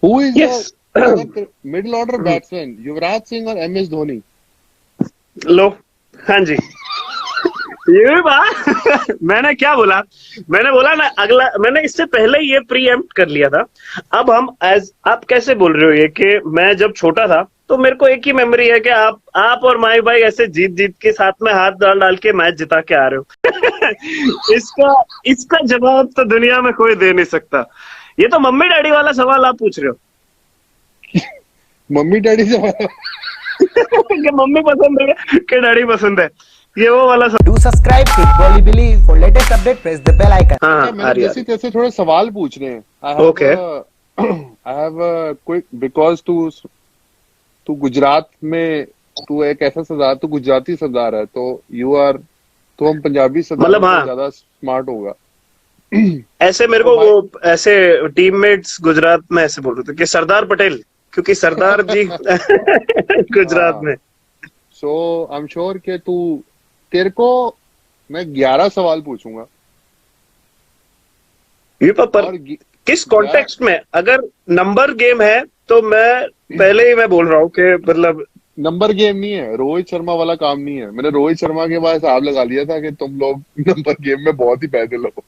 Who is Yes. the middle order batsman? Yuvraj Singh or MS Dhoni? लो, हाँ जी, ये बात मैंने क्या बोला? मैंने बोला ना, अगला मैंने इससे पहले ये प्रीएम्प्ट कर लिया था। अब हम एज आप कैसे बोल रहे हो ये कि मैं जब छोटा था तो मेरे को एक ही मेमोरी है कि आप और माई भाई ऐसे जीत जीत के साथ में हाथ डाल डाल के मैच जिता के आ रहे हो। इसका इसका जवाब तो दुनिया में कोई दे नहीं सकता। ये तो मम्मी डैडी वाला सवाल आप पूछ रहे हो। मम्मी डैडी से कि मम्मी पसंद है कि डैडी पसंद है, ये वो वाला Do subscribe to Bolly Believe for latest update. Press the bell icon. हाँ हाँ, आ मैंने रही जैसे तैसे थोड़े सवाल पूछने हैं। Okay. I have a quick because तू गुजरात में तू एक ऐसा सरदार, तू गुजराती सरदार है, तो तो हम पंजाबी सरदार मतलब तो हाँ, ज्यादा स्मार्ट होगा। ऐसे मेरे को वो ऐसे टीममेट्स गुजरात में ऐसे बोल रहे थे कि सरदार पटेल, क्योंकि सरदार जी गुजरात में। सो आई एम श्योर कि तेरे को मैं 11 सवाल पूछूंगा। ये पर किस कॉन्टेक्स्ट में? अगर नंबर गेम है तो मैं पहले ही मैं बोल रहा हूँ कि मतलब नंबर गेम नहीं है, रोहित शर्मा वाला काम नहीं है। मैंने रोहित शर्मा के बाद हिसाब लगा लिया था कि तुम लोग नंबर गेम में बहुत ही पैदल हो,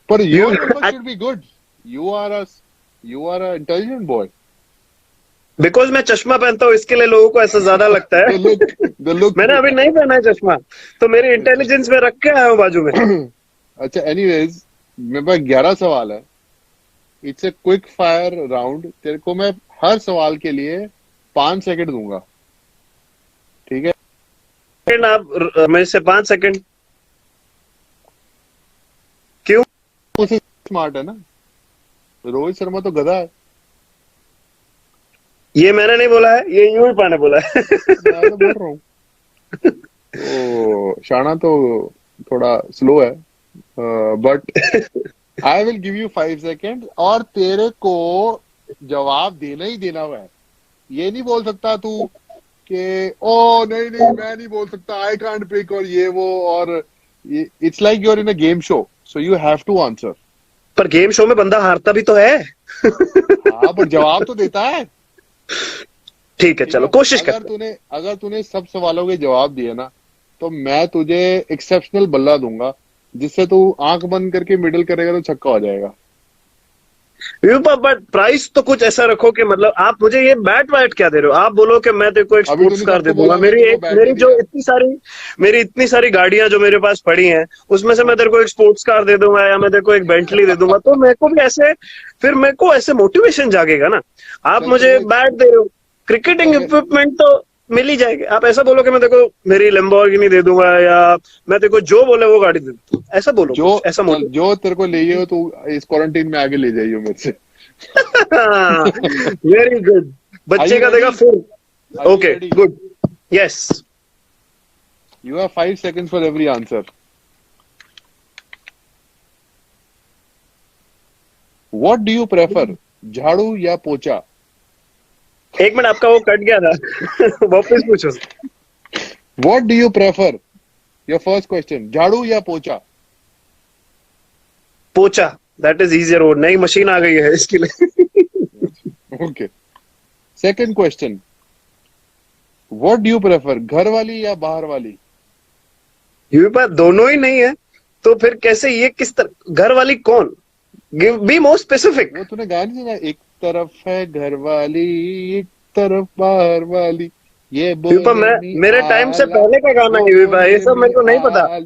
पर your number should be good. You are a intelligent boy. Because मैं चश्मा पहनता हूँ इसके लिए लोगों को ऐसा ज्यादा लगता है। मैंने अभी नहीं पहना है चश्मा, तो मेरी इंटेलिजेंस में रख के आया हूँ बाजू में। अच्छा, एनीवेज मेरे पास 11 सवाल है। It's a quick fire round. तेरे को मैं हर सवाल के लिए 5 सेकंड दूंगा, ठीक है? आप मेरे से 5 सेकंड क्यों? उसे स्मार्ट है ना, रोहित शर्मा तो गधा है। ये मैंने नहीं बोला है, ये यूं ही पाने बोला है। मैं तो बोल रहा हूँ। तो शाना तो थोड़ा स्लो है, but I will give you 5 second और तेरे को जवाब देना ही देना हुआ है। ये नहीं बोल सकता तू कि ओ नहीं नहीं मैं नहीं बोल सकता, आई कांट पिक और ये वो, और it's like you are in a game show, so you have to answer. पर गेम शो में बंदा हारता भी तो है। हाँ, पर जवाब तो देता है। ठीक है, चलो कोशिश कर। अगर तूने सब सवालों के जवाब दिए ना, तो मैं तुझे एक्सेप्शनल बल्ला दूंगा, जिससे तू आंख बंद करके मिडल करेगा तो छक्का हो जाएगा। बट प्राइस तो कुछ ऐसा रखो कि मतलब आप मुझे ये बैट वैट क्या दे रहे हो? आप बोलो कि मैं तेरे को एक स्पोर्ट्स कार दे दूंगा। मेरी इतनी सारी गाड़ियां जो मेरे पास पड़ी हैं, उसमें से मैं तेरे को एक स्पोर्ट्स कार दे दूंगा या मैं तेरे को एक बेंटली दे दूंगा, तो मेरे को भी ऐसे फिर मेरे को ऐसे मोटिवेशन जागेगा ना। आप मुझे बैट दे रहे हो, क्रिकेटिंग इक्विपमेंट तो मिल ही जाएगी। आप ऐसा बोलो कि मैं तेरे को मेरी लैम्बोर्गिनी दे दूंगा या मैं तेरे को जो बोले वो गाड़ी दे दूँ, ऐसा बोलो। जो तेरे को ले हो तू इस क्वारंटीन में आगे ले जाइयो मेरे से। Very good. बच्चे का देगा फिर। Okay, good, yes. You have 5 seconds for every answer. What do you prefer, झाड़ू या पोछा? एक मिनट, आपका वो कट गया था। वापस पूछो। What do you prefer, your first question, झाड़ू या पोछा? पोछा, दैट इज इजियर। वो नई मशीन आ गई है इसके लिए। Okay, second question, what do you prefer, घर वाली या बाहर वाली? ये बात दोनों ही नहीं है, तो फिर कैसे ये किस तरह? घर वाली कौन? Be more specific. वो तूने गाना नहीं सुना, एक तरफ है घर वाली एक तरफ बाहर वाली, ये मेरे टाइम से पहले का गाना है भाई, ये सब मेरे को नहीं पता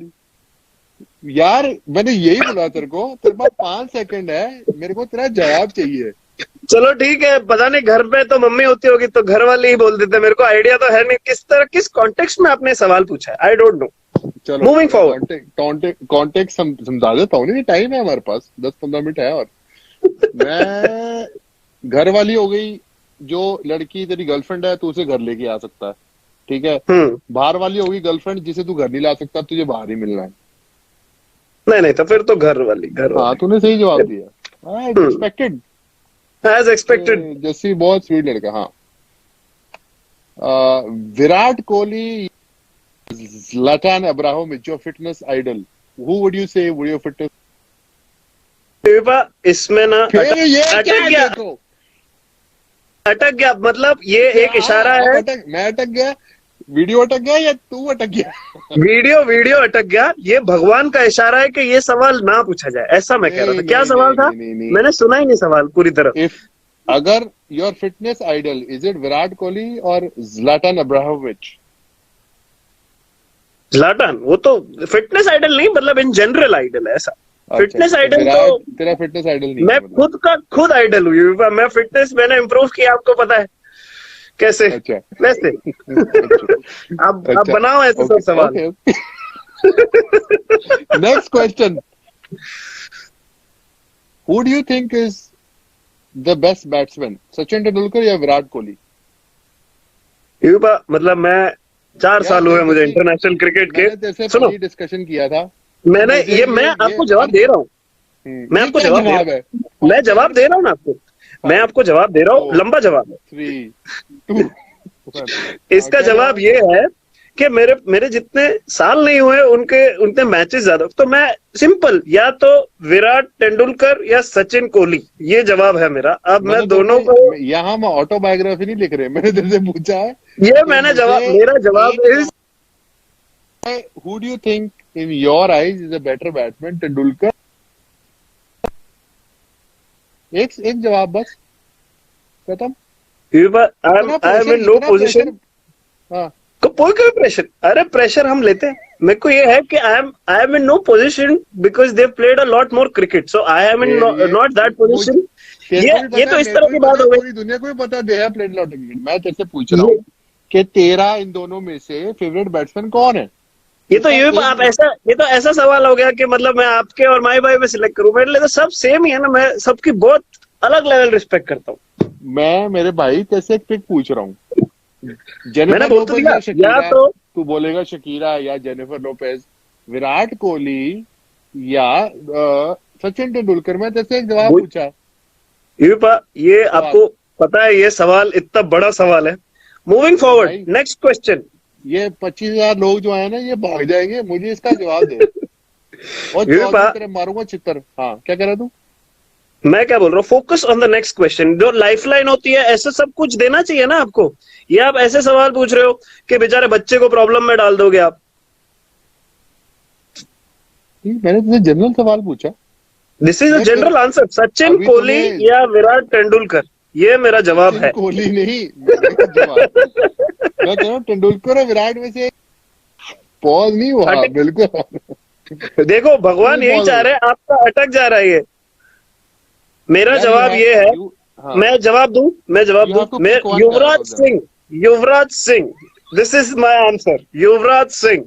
यार। मैंने यही बोला तेरे को, तेरे पास 5 सेकंड है, मेरे को तेरा जवाब चाहिए। चलो ठीक है, पता नहीं घर पे तो मम्मी होती होगी तो घर वाले ही बोल देते, मेरे को आइडिया तो है नहीं किस तरह किस कॉन्टेक्स्ट में आपने सवाल पूछा है। I don't know. चलो मूविंग फॉरवर्ड, कॉन्टेक्स्ट समझा देता हूँ। नहीं, टाइम है हमारे पास, 10-15 मिनट है। और मैं घर वाली हो गई, जो लड़की तेरी गर्लफ्रेंड है, तू उसे घर लेके आ सकता है, ठीक है? बाहर वाली होगी गर्लफ्रेंड, जिसे तू घर नहीं ला सकता, तुझे बाहर ही मिलना है। नहीं तो फिर तो घर वाली। हाँ, तूने सही जवाब दिया। Expected, as expected. जैसी बहुत स्वीट लड़का। हाँ, Virat Kohli, Zlatan Ibrahimovic, your fitness idol. Who would you say would your fitness? इसमें ना ये क्या देखो, अटक गया, मतलब ये एक इशारा अब है। मैं अटक गया, वीडियो अटक गया या तू अटक गया? वीडियो अटक गया। ये भगवान का इशारा है कि ये सवाल ना पूछा जाए, ऐसा मैं कह रहा नहीं था। क्या नहीं सवाल नहीं था? नहीं नहीं नहीं। मैंने सुना ही नहीं सवाल पूरी तरह। इफ अगर your fitness idol is it Virat Kohli और ज़्लाटन अब्रामोविच? ज़्लाटन, वो तो फिटनेस आइडल नहीं, मतलब इन जनरल आइडल है ऐसा। फिटनेस अच्छा, तो आइडल विराट तो तेरा फिटनेस आइडल नहीं मैं है मतलब? खुद का खुद आइडल हूँ। मैं फिटनेस मैंने इम्प्रूव किया, आपको पता है कैसे? अच्छा वैसे अच्छा अब अच्छा। बनाओ ऐसे सब ओके सवाल। Okay okay. Next question, who do you think is the best batsman, Sachin Tendulkar या विराट कोहली? मतलब मैं 4 साल हुए मुझे जैसे इंटरनेशनल क्रिकेट के। मैंने तेरे से सुनो, पहले डिस्कशन किया था, तो मैंने मुझे ये मैं ये आपको जवाब दे रहा हूँ। मैं ये आपको क्या जवाब दे जवाब रहा है? हूँ। मैं जवाब दे रहा हूँ ना आपको। मैं 5 आपको जवाब दे रहा हूँ, 4 लंबा जवाब है। 3 2 1। इसका क्या जवाब जवाब है? ये है कि मेरे मेरे जितने साल नहीं हुए उनके उतने मैचेस ज्यादा। तो मैं सिंपल, या तो विराट तेंदुलकर या सचिन कोहली, ये जवाब है मेरा। अब मैं मैंने तेरे दोनों को, से यहाँ हम ऑटोबायोग्राफी नहीं लिख रहे, मैंने तेरे से पूछा है ये कि मैंने मुझे जवाब, मेरा जवाब एक इज, जवाब, who do you think in your eyes is a better batsman, Tendulkar? एक जवाब बस, खत्म। इतना I am pressure, in no इतना पोजिशन। प्रेशर। हाँ, कोई कोई प्रेशर, अरे प्रेशर हम लेते हैं। मेरे को ये है कि I am in no position because they played a lot more cricket, so I am in ये नॉट दैट मुझ पोजिशन। तेरे को भी ये पता तो है, इस मेरे तरह को भी की पता बात है, हो गई। पूरी दुनिया को भी पता है they have played lot of cricket. मैं तेरे से पूछ रहा हूँ कि तेरा इन दोनों में से फेवरेट बैट्समैन कौन है? ये तो इसका ये एक आप ऐसा, ये तो ऐसा सवाल हो गया कि मतलब मैं आपके और माई भाई में सिलेक्ट करूं। मेरे लिए तो सब सेम ही है ना, मैं सबकी बहुत अलग लेवल रिस्पेक्ट करता हूँ। मैं मेरे भाई तेरे से एक पिक पूछ रहा हूँ, मैंने जेनिफर बोल तो लोपेज दिया, या या शकीरा? तो तू बोलेगा शकीरा या जेनिफर लोपेज, विराट कोहली या सचिन तेंदुलकर? मैं तेरे से एक जवाब वो- पूछा, ये सवाल। आपको पता है, ये सवाल इतना बड़ा सवाल है। मूविंग तो फॉरवर्ड, भाई नेक्स्ट क्वेश्चन। ये 25,000 लोग जो आए ना, ये भाग जाएंगे, मुझे इसका जवाब दे। और यूपा, चौधरी तेरे मारूंगा चित्तर। हाँ, क्या कह रहा तू? मैं क्या बोल रहा हूँ, focus on the next question. जो लाइफ लाइन होती है, ऐसे सब कुछ देना चाहिए ना आपको। ये आप ऐसे सवाल पूछ रहे हो कि बेचारे बच्चे को प्रॉब्लम में डाल दोगे आप। मैंने तुझे जनरल सवाल पूछा। दिस इज अ मैं तेरे जनरल आंसर, सचिन अभी कोहली तूने या विराट तेंदुलकर, ये मेरा जवाब सचिन है। कोहली नहीं, मेरा जवाब, मैं कह रहा हूँ तेंदुलकर और विराट में से पॉज नहीं हुआ अटक, बिल्कुल। देखो भगवान फुल यही पॉज चाह हो रहे हैं, आपका अटक जा रहा है ये। मेरा यार। जवाब ये है, हाँ, मैं जवाब यू दूं, हैव टू मैं pick one guy out Yuvraj of them. Singh, Yuvraj Singh, this is my answer, Yuvraj Singh.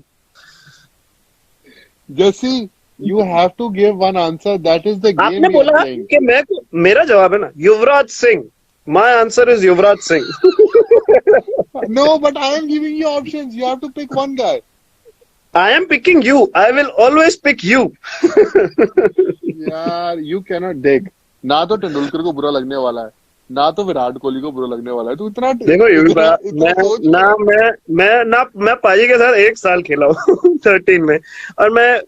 जैसी you have to give one answer, that is the game आपने वी आर बोला प्लेइंग। कि मेरा जवाब है ना Yuvraj Singh. My answer is Yuvraj Singh. No, but I am giving you options, you have to pick one guy. I am picking you, I will always pick you. यार you cannot देख, ना तो तेंदुलकर को बुरा लगने वाला है, ना तो विराट कोहली को बुरा लगने वाला है। तू इतना देखो ये भी इतना बात, इतना सोच ना ले। मैं पाजी के साथ 1 साल खेला हूँ 13 में, और मैं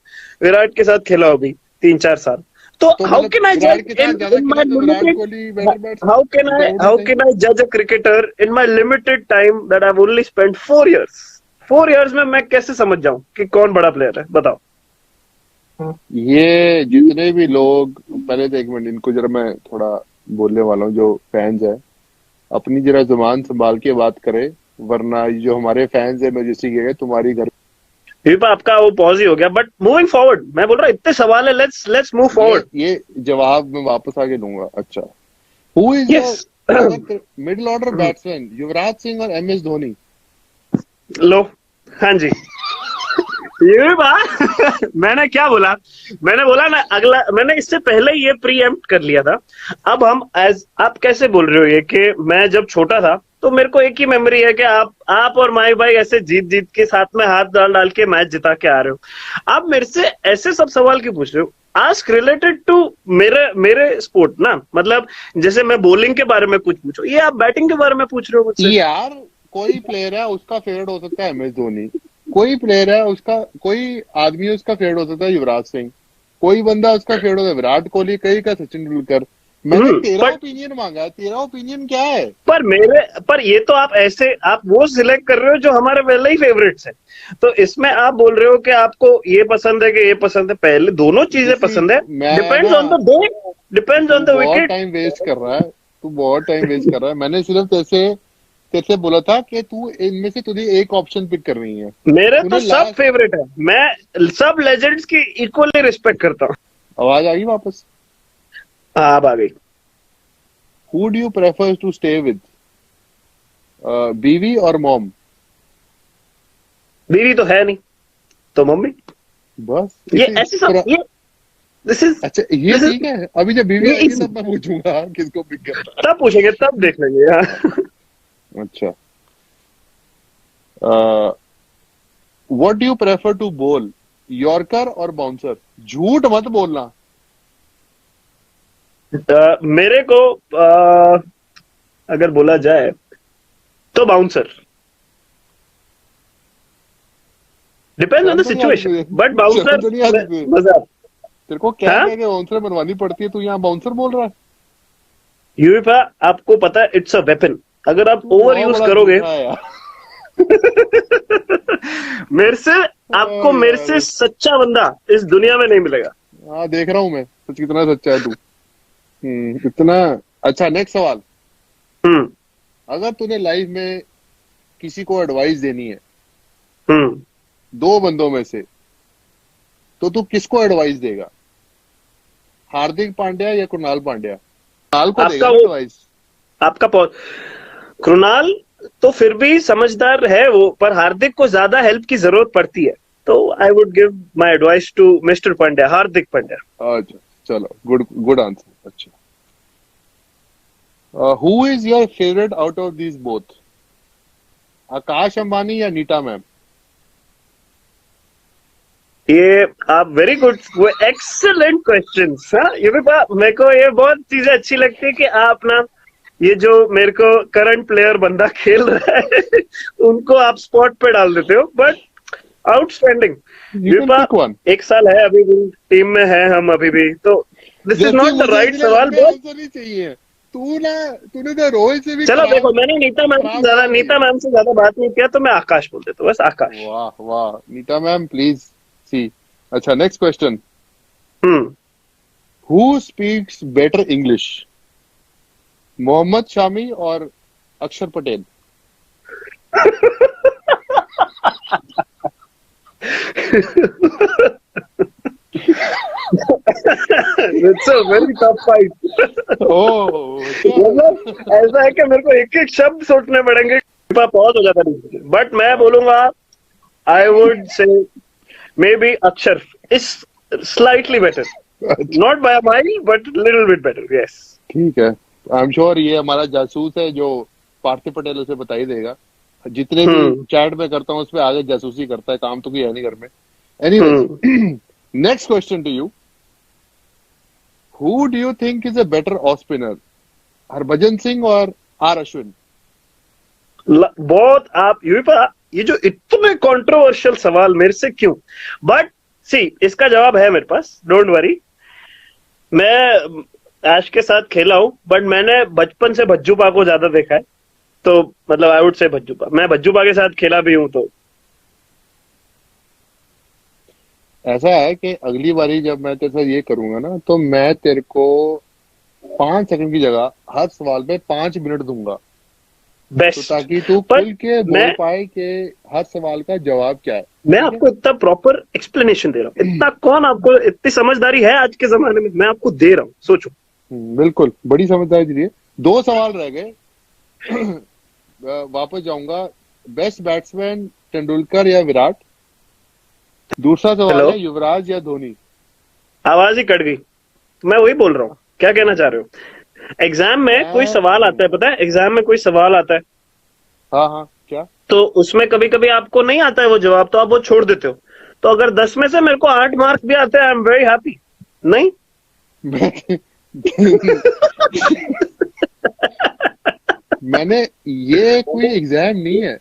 विराट के साथ खेला हूँ अभी 3-4 साल। तो तो हाउ मतलब कैन आई विराट जज के साथ इन ज्यादा इन खेला माय तो Virat limited, Kohli better batsman? Is that what you how saying? Can I जज a cricketer in my limited time that I have only spent 4 years? 4 years में मैं कैसे समझ जाऊं कि कौन बड़ा प्लेयर है, बताओ। ये जितने भी लोग, पहले तो एक मिनट, इनको जरा मैं थोड़ा बोलने वाला हूँ, जो फैंस है अपनी जरा जुबान संभाल के बात करे, वरना ये जो हमारे फैंस है मैजेस्टिक के, तुम्हारी घर। ये आपका वो पॉज ही हो गया, बट मूविंग फॉरवर्ड, मैं बोल रहा हूँ इतने सवाल है, लेट्स मूव फॉरवर्ड। ये जवाब मैं वापस आके दूंगा। अच्छा, who is yes. Your favourite middle order batsman, Yuvraj Singh और एम एस धोनी? लो, हाँ जी, ये भी बात मैंने क्या बोला, मैंने बोला ना अगला, मैंने इससे पहले ये प्री एम्प्ट कर लिया था। अब हम एज, आप कैसे बोल रहे हो ये कि मैं जब छोटा था तो मेरे को एक ही मेमोरी है कि आप और माई भाई ऐसे जीत जीत के साथ में हाथ डाल डाल के मैच जिता के आ रहे हो। आप मेरे से ऐसे सब सवाल क्यों पूछ रहे हो? आस्क रिलेटेड टू मेरे मेरे स्पोर्ट ना, मतलब जैसे मैं बॉलिंग के बारे में कुछ पूछो, ये आप बैटिंग के बारे में पूछ रहे हो मुझसे। यार कोई प्लेयर है उसका फेवरेट हो सकता है एम एस धोनी, कोई प्लेयर है उसका, कोई आदमी है उसका फेवरेट हो सकता है युवराज सिंह, कोई बंदा उसका फेवरेट होता है विराट कोहली, कई का सचिन तेंदुलकर। मैंने तेरा पर ओपिनियन मांगा है, तेरा ओपिनियन क्या है? पर ये तो आप ऐसे आप वो सिलेक्ट कर रहे हो जो हमारे पहले ही फेवरेट्स है। तो इसमें आप बोल रहे हो कि आपको ये पसंद है कि ये पसंद है, पहले दोनों चीजें जैसे पसंद है। मैं डिपेंड्स ना, on the day, depends on तू द बहुत विकेट। टाइम वेस्ट कर रहा है, तू बहुत टाइम वेस्ट कर रहा है। मैंने सिर्फ तेरे से बोला था कि तू इनमें से तुझे एक ऑप्शन पिक करनी है। मेरे तो तूने सब लास्ट, फेवरेट है, मैं सब लेजेंड्स की इक्वली रिस्पेक्ट करता हूँ। आवाज आ गई वापस? हाँ, अब आ गई। Who do you prefer to stay with, बीवी और मॉम? बीवी तो है नहीं, तो मम्मी। बस ये इसी ऐसे सब पूरा। ये दिस इज अच्छा ये दिस ठीक इज है, अभी जब बीवी ये आएगी easy। तब मैं पूछूंगा किसको पिक करना तब पूछेंगे, तब देख लेंगे। हाँ। है। अच्छा, what do you prefer to बोल, यॉर्कर और बाउंसर? झूठ मत बोलना। मेरे को अगर बोला जाए तो बाउंसर। डिपेंड्स ऑन शर्म द तो नहीं आती सिचुएशन, तुझे? बट शर्म बाउंसर तो नहीं आती तुझे? मजा। तेरे को क्या हाँ, कह के बाउंसर बनवानी पड़ती है, तू यहाँ बाउंसर बोल रहा है? यूएफए आपको पता है इट्स अ वेपन। अगर आप तू ओवर बहुत यूज बड़ा करोगे झूठा है यार। मेरे से आपको मेरे यार, से सच्चा बंदा इस दुनिया में नहीं मिलेगा। हाँ देख रहा हूँ मैं, सच कितना सच्चा है तू। इतना। अच्छा, नेक्स्ट सवाल। हम्म। अगर तूने लाइफ में किसी को एडवाइस देनी है, हम्म। दो बंदों में से, तो तू किसको एडवाइस देगा? हार्दिक पांड्या या कुणाल पांड्या? कुणाल को आपका देगा ना वो एडवाइस? आपका कृणाल तो फिर भी समझदार है वो, पर हार्दिक को ज्यादा हेल्प की जरूरत पड़ती है। तो I would give my advice to mister Pandya, Hardik Pandya. अच्छा, चलो, गुड गुड आंसर। अच्छा, who is your favourite out of these both, Akash Ambani या नीता मैम? ये आप वेरी गुड, वो एक्सेलेंट क्वेश्चन। हाँ, ये भी मेरे को ये बहुत चीजें अच्छी लगती है कि आप ना, ये जो मेरे को करंट प्लेयर बंदा खेल रहा है उनको आप स्पॉट पे डाल देते हो, बट आउटस्टैंडिंग। यू कैन विपा पिक वन। एक साल है अभी भी टीम में है हम अभी भी, तो दिस इज जैसे नॉट द मुझे राइट इतने सवाल। लंबे बहुत आंसर नहीं चाहिए। तूने तो रोहित से भी चलो खराब देखो, मैंने खराब जवाब नीता दिए। मैम से ज्यादा बात नहीं किया, तो मैं आकाश बोल देता हूँ, बस आकाश। वाह वाह, नीता मैम प्लीज सी। अच्छा, next question. Hmm. Who speaks better English, Mohammed Shami और Akshar Patel? It's a very tough fight. Oh मतलब ऐसा है कि मेरे को एक एक शब्द सोचने पड़ेंगे, बहुत हो जाता है। बट मैं बोलूंगा, I would say maybe Akshar is slightly better, not by mile but little bit better. Yes. ठीक है, आई एम श्योर ये हमारा जासूस है जो पार्थिव पटेल उसे बता ही देगा। जितने भी हम्म। चैट में करता हूँ उस पर आगे जासूसी करता है, काम तो कोई है नहीं घर में। Anyways, hmm. Next question to you. Who do you think is a better of spinner, Harbhajan Singh और आर अश्विन? बहुत आप ये जो इतने कंट्रोवर्शियल सवाल मेरे से क्यों, बट सी इसका जवाब है मेरे पास, डोंट वरी। मैं ऐश के साथ खेला हूं, बट मैंने बचपन से भज्जूपा को ज्यादा देखा है, तो मतलब आई वुड से भज्जूपा। मैं भज्जूपा के साथ खेला भी हूं, तो ऐसा है कि अगली बारी जब मैं तेरे साथ ये करूंगा ना, तो मैं तेरे को 5 सेकंड की जगह हर सवाल में 5 मिनट दूंगा, तो बेस्ट। ताकि तू पर खुल के मैं बोल पाए कि हर सवाल का जवाब क्या है। मैं ठीक है? आपको इतना प्रॉपर एक्सप्लेनेशन दे रहा हूँ, इतना कौन आपको, इतनी समझदारी है आज के जमाने में, मैं आपको दे रहा हूँ, सोचो। बिल्कुल, बड़ी समझदारी दी है। 2 सवाल रह गए। वापस जाऊंगा। बेस्ट बैट्समैन तेंदुलकर या विराट? दूसरा सवाल हेलो, है युवराज या धोनी? आवाज ही कट गई। तो मैं वही बोल रहा हूँ, क्या कहना चाह रहे हो? एग्जाम में कोई मैं सवाल आता है, पता है, एग्जाम में कोई सवाल आता है, हाँ हाँ, क्या? तो उसमें कभी कभी आपको नहीं आता है वो जवाब, तो आप वो छोड़ देते हो। तो अगर 10 में से मेरे को 8 मार्क्स भी आते हैं, आई एम वेरी हैप्पी। नहीं? मैंने, ये कोई एग्जाम नहीं है,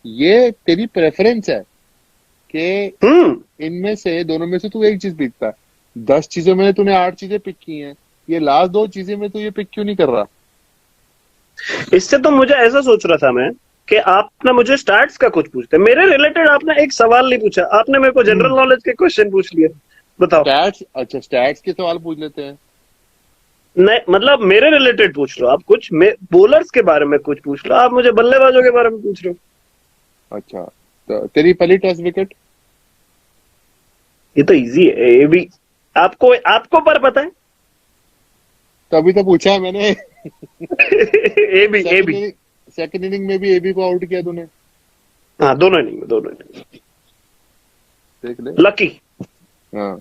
ये तेरी प्रेफरेंस है कि हम्म। इनमें से दोनों में से तू एक चीज पिकता है। 10 चीजों में तूने 8 चीजें पिक की हैं, ये लास्ट दो चीजें में तो ये पिक क्यों नहीं कर रहा? इससे तो मुझे ऐसा सोच रहा था मैं कि आपने मुझे स्टार्ट्स का कुछ पूछते, मेरे रिलेटेड आपने एक सवाल नहीं पूछा, आपने मेरे को जनरल नॉलेज के क्वेश्चन पूछ लिए। बताओ। स्टैट्स, अच्छा स्टैट्स के सवाल पूछ लेते हैं। नहीं मतलब मेरे रिलेटेड पूछ लो आप कुछ, बॉलर्स के बारे में कुछ पूछ लो, आप मुझे बल्लेबाजों के बारे में पूछ रहे हो। अच्छा, तो तेरी पहली टेस्ट विकेट? ये तो इजी है, ये भी आपको आपको पर पता है। तभी तो पूछा है मैंने। ए बी सेकंड इनिंग में भी एबी को आउट किया तूने। हाँ दोनों इनिंग देख ले। लकी। हाँ,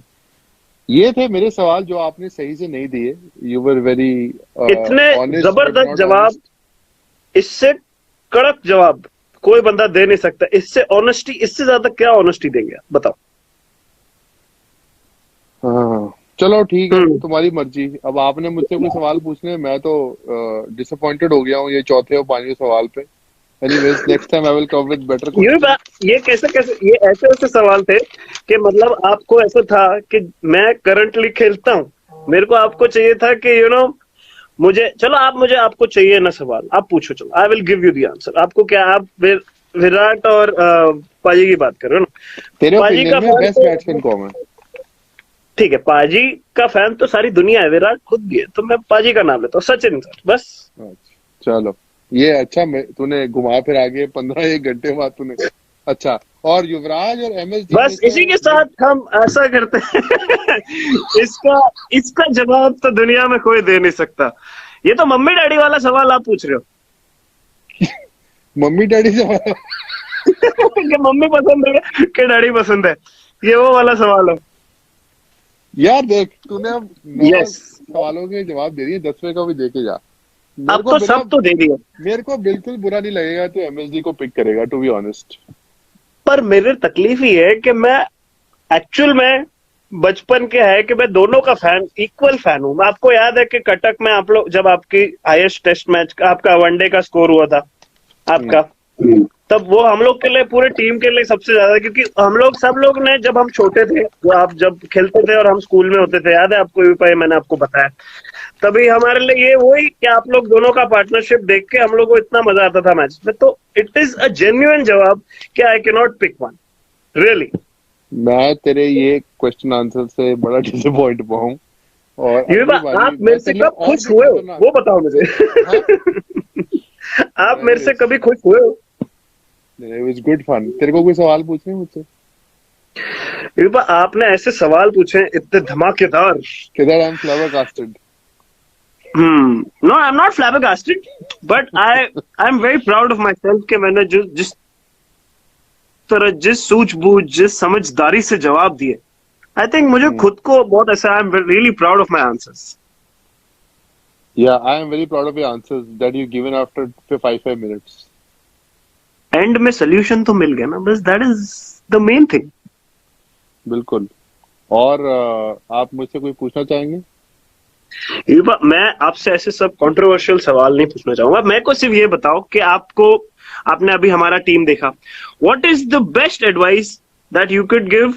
ये थे मेरे सवाल जो आपने सही से नहीं दिए। यू वर वेरी इतने जबरदस्त जवाब, इससे कड़क जवाब कोई बंदा दे नहीं सकता। इससे ऑनेस्टी, इससे ज्यादा क्या ऑनेस्टी देंगे आप बताओ। हाँ चलो ठीक है, तुम्हारी मर्जी। अब आपने मुझसे कोई सवाल पूछने, मैं तो डिसअपॉइंटेड हो गया हूँ ये चौथे और पांचवें सवाल पे। Anyways next time I will come with better question. ये कैसे ये ऐसे सवाल थे कि मतलब आपको ऐसा था कि मैं करंटली खेलता हूँ, मेरे को आपको चाहिए था कि मुझे, चलो आप मुझे, आपको चाहिए ना सवाल, आप पूछो, चलो I will give you the answer. आपको क्या, आप विराट और पाजी की बात कर रहे हो ना? तेरे पाजी ओपिनियन का में बेस्ट बैट्समैन कौन है? ठीक है, पाजी का फैन तो सारी दुनिया है, विराट खुद भी है, तो मैं पाजी का नाम लेता हूँ, सचिन सर बस। चलो ये अच्छा, तूने घुमा फिर आगे 15 घंटे बाद तूने। अच्छा, और युवराज और एमएसडी बस इसी के साथ हम ऐसा करते हैं। इसका जवाब तो दुनिया में कोई दे नहीं सकता। ये तो मम्मी डैडी वाला सवाल आप पूछ रहे हो। मम्मी डैडी से कि मम्मी पसंद है कि डैडी पसंद है, ये वो वाला सवाल है। यार देख, तूने अब 9 Yes. सवालों के जवाब दे दिए, 10वें का भी दे के जा। अब तो सब तो दे दिया। मेरे को बिल्कुल बुरा नहीं लगेगा तो एमएसडी को पिक करेगा, टू बी ऑनेस्ट। पर मेरे तकलीफ ही है कि मैं एक्चुअल में बचपन के है कि मैं दोनों का फैन, इक्वल फैन हूं। आपको याद है कि कटक में आप लोग, जब आपकी हाईएस्ट टेस्ट मैच का, आपका वनडे का स्कोर हुआ था आपका, तब वो हम लोग के लिए, पूरे टीम के लिए सबसे ज्यादा, क्योंकि हम लोग सब लोग ने, जब हम छोटे थे, वो आप जब खेलते थे और हम स्कूल में होते थे, याद है आपको भी, पाए मैंने आपको बताया, तभी हमारे लिए ये वही कि आप लोग दोनों का पार्टनरशिप देख के हम लोग को इतना मजा आता था मैच में। तो इट इज अ जेन्युइन जवाब कि I can not pick one, really. मैं तेरे ये क्वेश्चन आंसर से बड़ा डिसअपॉइंट हुआ हूँ। और ये आप मेरे से कब खुश हुए हो वो बताओ मुझे। आप मेरे से कभी खुश हुए हो? It was good fun. तेरे को कोई सवाल पूछने मुझसे? आपने ऐसे सवाल पूछे इतने धमाकेदार। किधर I'm flabbergasted. No, I'm not flabbergasted, but I'm very proud of myself कि मैंने जिस तरह, जिस सूझबूझ, जिस समझदारी से जवाब दिए, I think मुझे खुद को बहुत ऐसा, I'm really proud of my answers. Yeah, I am very proud of your answers that you've given after 5 minutes. And में सोल्यूशन तो मिल गया ना, बस that is the main thing. बिल्कुल। और आप मुझसे कोई पूछना चाहेंगे? मैं आपसे ऐसे सब कंट्रोवर्शियल सवाल नहीं पूछना चाहूंगा। मैं को सिर्फ ये बताओ कि आपने अभी हमारा टीम देखा, what is the best advice that you could give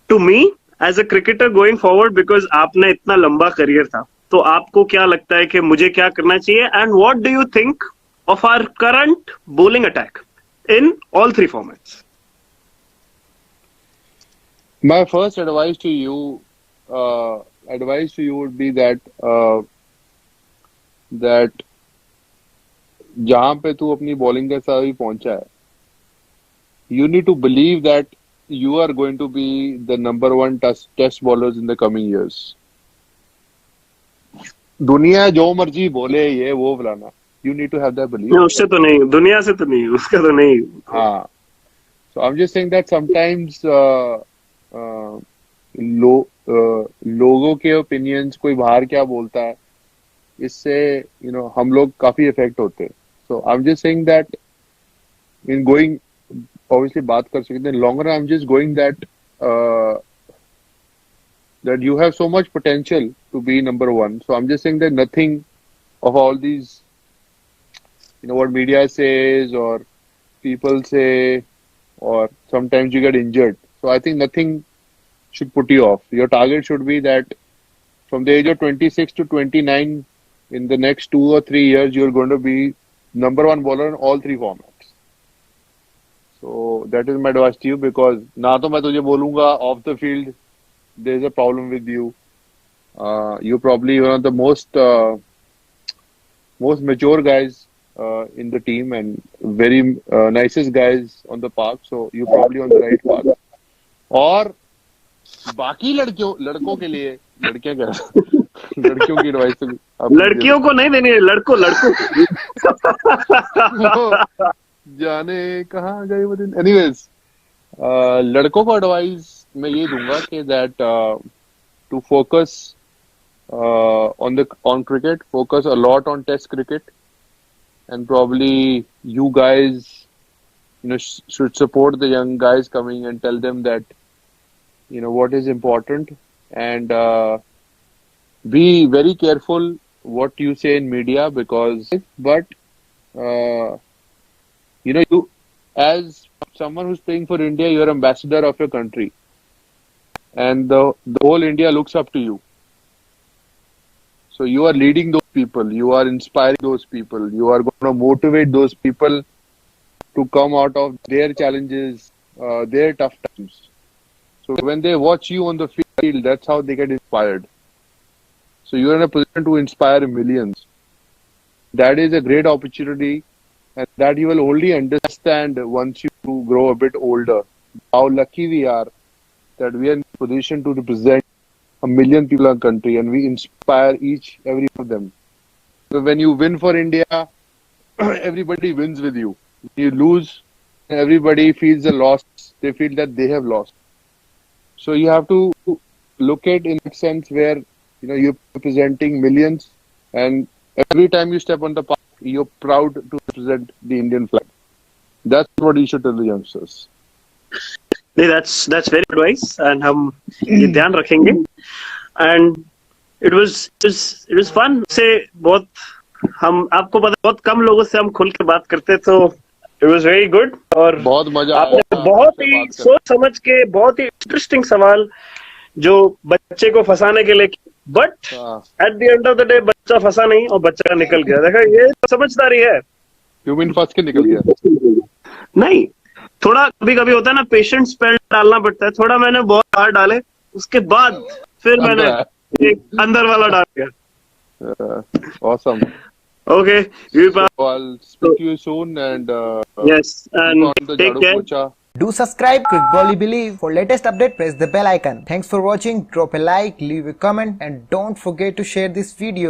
to me as a cricketer going forward, because आपने इतना लंबा करियर था, तो आपको क्या लगता है कि मुझे क्या करना चाहिए, and what do you think of our current bowling attack in all 3 formats? My first advice to you would be that जहां पे तू अपनी बॉलिंग के साथ भी पहुंचा है, you need to believe that you are going to be the number 1 test bowlers in the coming years. दुनिया जो मर्जी बोले ये वो फलाना, you need to have that belief. उससे तो नहीं, दुनिया से तो नहीं, उसका तो नहीं। हाँ, so I'm just saying that sometimes लोगों के ओपिनियंस, कोई बाहर क्या बोलता है, इससे हम लोग काफी इफेक्ट होते हैं। So I'm just saying that in going, obviously बात कर सकते हैं longer, I'm just going that that you have so much potential to be number 1. So I'm just saying that nothing of all these, what media says or people say, or sometimes you get injured. So I think nothing should put you off. Your target should be that from the age of 26 to 29, in the next 2 or 3 years, you're going to be number one bowler in all three formats. So that is my advice to you, because ना तो मैं तुझे बोलूंगा off the field there is a problem with you. You're probably one of the most mature guys in the team and very nicest guys on the park. So you're probably on the right path. और बाकी लड़कों के लिए लड़कियां क्या लड़कियों की advice लड़कियों को नहीं देनी है, लड़कों जाने कहाँ गए वो दिन. एनीवेज, लड़कों को एडवाइस मैं ये दूंगा कि that to focus on cricket, focus a lot on test cricket, and probably you guys should support the young guys coming and tell them that what is important, and be very careful what you say in media, because you, as someone who's playing for India, you're ambassador of your country, and the whole India looks up to you. So you are leading those people, you are inspiring those people, you are going to motivate those people to come out of their challenges, their tough times. So when they watch you on the field, that's how they get inspired. So you are in a position to inspire millions. That is a great opportunity, and that you will only understand once you grow a bit older. How lucky we are that we are in a position to represent a million people in our country, and we inspire every one of them. So when you win for India, everybody wins with you. You lose, everybody feels a loss. They feel that they have lost. So you have to look at in a sense where you're representing millions, and every time you step on the park, you're proud to represent the Indian flag. That's what you should tell the youngsters. नहीं, that's very advice, and हम ये ध्यान रखेंगे. And it was fun. से बहुत हम आपको पता बहुत कम लोगों से हम खुल के बात करते, तो it was very good. और बहुत मजा आपने आया बहुत ही सोच समझ के बहुत ही इंटरेस्टिंग सवाल जो बच्चे को फंसाने के लिए, but at the end of the day बच्चा फंसा नहीं और बच्चा निकल गया. देखा, ये समझदारी है. ह्यूमन फंस के निकल गया नहीं, थोड़ा कभी कभी होता है ना, पेशेंट स्पेल डालना पड़ता है. थोड़ा मैंने बहुत हार्ड डाले, उसके बाद फिर मैंने एक अंदर वाला डाल दिया. Awesome. Okay, I'll speak to you soon, and yes, and take care. Do subscribe Quick Volley Believe. For latest update, press the bell icon. Thanks for watching. Drop a like, leave a comment, and don't forget to share this video.